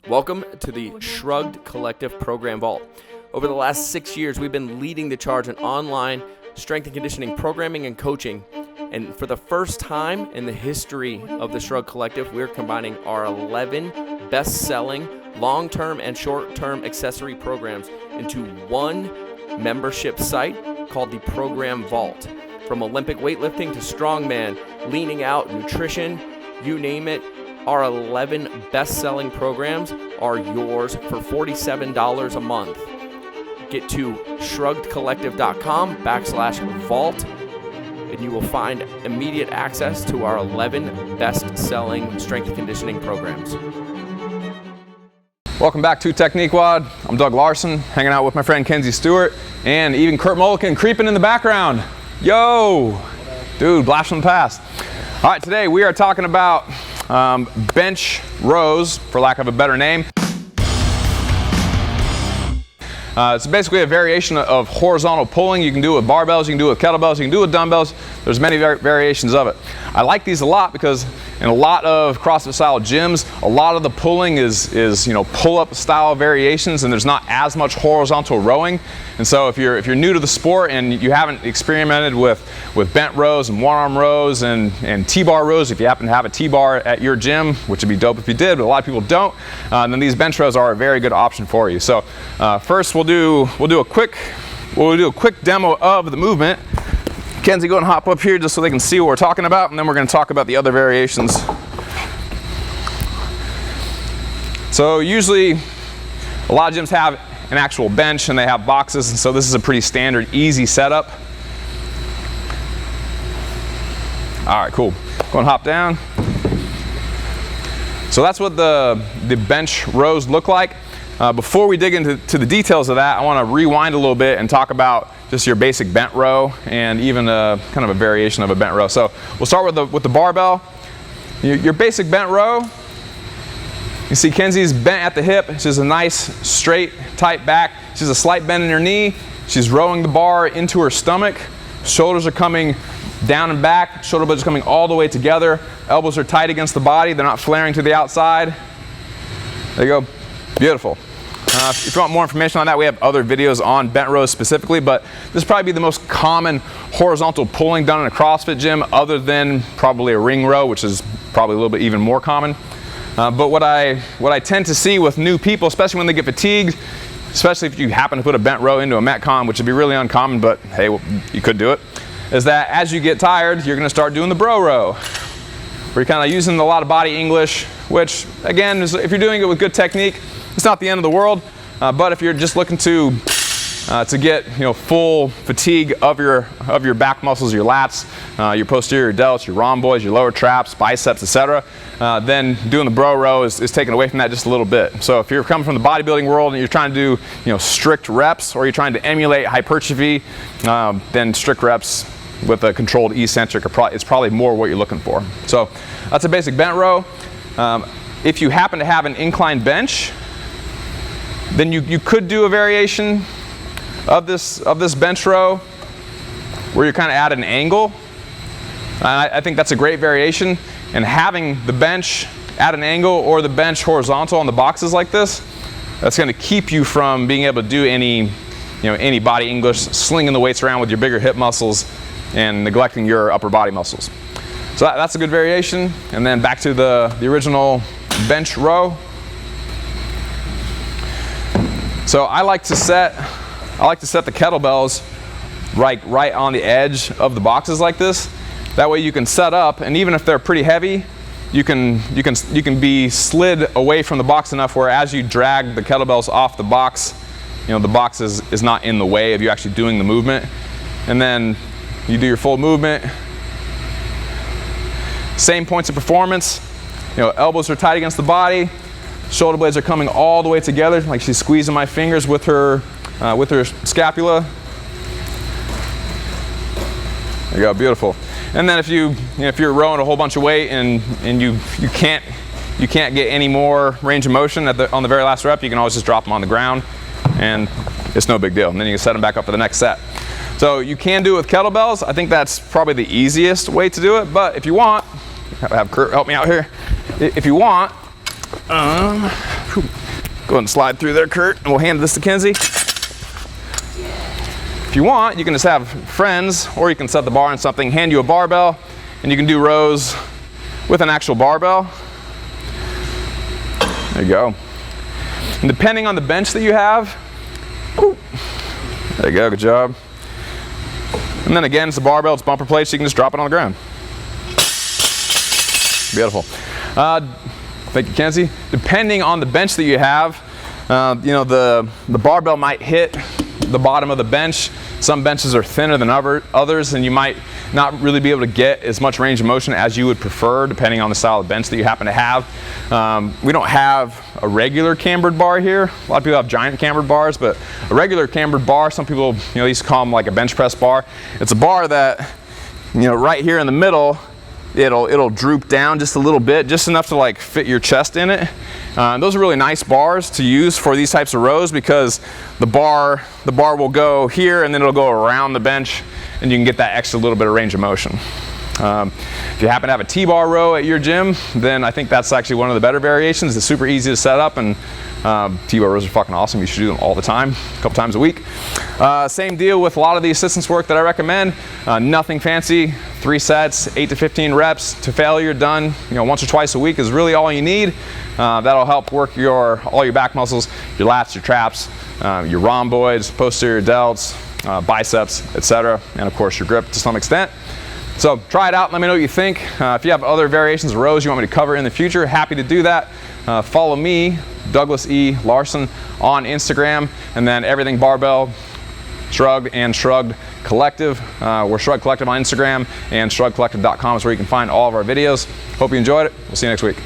Welcome to the Shrugged Collective Program Vault. Over the last 6 years, we've been leading the charge in online strength and conditioning programming and coaching. And for the first time in the history of the Shrugged Collective, we're combining our 11 best-selling long-term and short-term accessory programs into one membership site called the Program Vault. From Olympic weightlifting to strongman, leaning out, nutrition, you name it, our 11 best-selling programs are yours for $47 a month. Get to shruggedcollective.com/vault and you will find immediate access to our 11 best-selling strength and conditioning programs. Welcome back to TechniqueWOD. I'm Doug Larson, hanging out with my friend Kenzie Stewart, and even Kurt Mulliken creeping in the background. Yo! Dude, blast from the past. All right, today we are talking about bench rows, for lack of a better name. It's basically a variation of horizontal pulling. You can do it with barbells, you can do it with kettlebells, you can do it with dumbbells. There's many variations of it. I like these a lot because in a lot of CrossFit style gyms, a lot of the pulling is pull-up style variations, and there's not as much horizontal rowing. And so if you're new to the sport and you haven't experimented with bent rows and one-arm rows and T-bar rows, if you happen to have a T-bar at your gym, which would be dope if you did, but a lot of people don't, then these bench rows are a very good option for you. So first we'll do a quick demo of the movement. Kenzie, go and hop up here just so they can see what we're talking about, and then we're going to talk about the other variations. So usually a lot of gyms have an actual bench and they have boxes, and so this is a pretty standard, easy setup. All right, cool. Go and hop down. So that's what the bench rows look like. Before we dig into the details of that, I want to rewind a little bit and talk about just your basic bent row and even kind of a variation of a bent row. So we'll start with the barbell. Your basic bent row. You see Kenzie's bent at the hip. She's a nice, straight, tight back. She's a slight bend in her knee. She's rowing the bar into her stomach. Shoulders are coming down and back. Shoulder blades are coming all the way together. Elbows are tight against the body. They're not flaring to the outside. There you go. Beautiful. If you want more information on that, we have other videos on bent rows specifically, but this is probably the most common horizontal pulling done in a CrossFit gym, other than probably a ring row, which is probably a little bit even more common. But what I tend to see with new people, especially when they get fatigued, especially if you happen to put a bent row into a Metcon, which would be really uncommon, but hey, you could do it, is that as you get tired, you're going to start doing the bro row, where you're kind of using a lot of body English, which again, if you're doing it with good technique, it's not the end of the world, but if you're just looking to get full fatigue of your back muscles, your lats, your posterior delts, your rhomboids, your lower traps, biceps, etc., then doing the bro row is taken away from that just a little bit. So if you're coming from the bodybuilding world and you're trying to do strict reps, or you're trying to emulate hypertrophy, then strict reps with a controlled eccentric is probably more what you're looking for. So that's a basic bent row. If you happen to have an inclined bench, then you could do a variation of this bench row where you're kind of at an angle. I think that's a great variation, and having the bench at an angle or the bench horizontal on the boxes like this, that's going to keep you from being able to do any body English, slinging the weights around with your bigger hip muscles and neglecting your upper body muscles. So that's a good variation. And then back to the original bench row. So I like to set the kettlebells right on the edge of the boxes like this. That way you can set up, and even if they're pretty heavy, you can be slid away from the box enough where as you drag the kettlebells off the box, the box is not in the way of you actually doing the movement. And then you do your full movement. Same points of performance. Elbows are tight against the body. Shoulder blades are coming all the way together, like she's squeezing my fingers with her scapula. There you go, beautiful. And then if you're rowing a whole bunch of weight and you can't get any more range of motion on the very last rep, you can always just drop them on the ground, and it's no big deal. And then you can set them back up for the next set. So you can do it with kettlebells. I think that's probably the easiest way to do it. But if you want, have Kurt help me out here. If you want, Go ahead and slide through there, Kurt, and we'll hand this to Kenzie. If you want, you can just have friends, or you can set the bar on something, hand you a barbell, and you can do rows with an actual barbell. There you go. And depending on the bench that you have, there you go, good job. And then again, it's a barbell, it's bumper plate, so you can just drop it on the ground. Beautiful. Thank you, Kenzie. Depending on the bench that you have, you know, the barbell might hit the bottom of the bench. Some benches are thinner than others, and you might not really be able to get as much range of motion as you would prefer, depending on the style of bench that you happen to have. We don't have a regular cambered bar here. A lot of people have giant cambered bars, but a regular cambered bar, some people, you know, used to call them like a bench press bar. It's a bar that, you know, right here in the middle, it'll droop down just a little bit, just enough to like fit your chest in it. Those are really nice bars to use for these types of rows, because the bar will go here and then it'll go around the bench, and you can get that extra little bit of range of motion. If you happen to have a T-bar row at your gym, then I think that's actually one of the better variations. It's super easy to set up, and T-bar rows are fucking awesome. You should do them all the time, a couple times a week. Same deal with a lot of the assistance work that I recommend. Nothing fancy. 3 sets, 8 to 15 reps to failure, done, you know, once or twice a week is really all you need. That'll help work all your back muscles, your lats, your traps, your rhomboids, posterior delts, biceps, etc., and of course your grip to some extent. So try it out, let me know what you think. If you have other variations of rows you want me to cover in the future, happy to do that. Follow me, Douglas E. Larson, on Instagram, and then everything Barbell Shrugged and Shrugged Collective. We're Shrugged Collective on Instagram, and shruggedcollective.com is where you can find all of our videos. Hope you enjoyed it. We'll see you next week.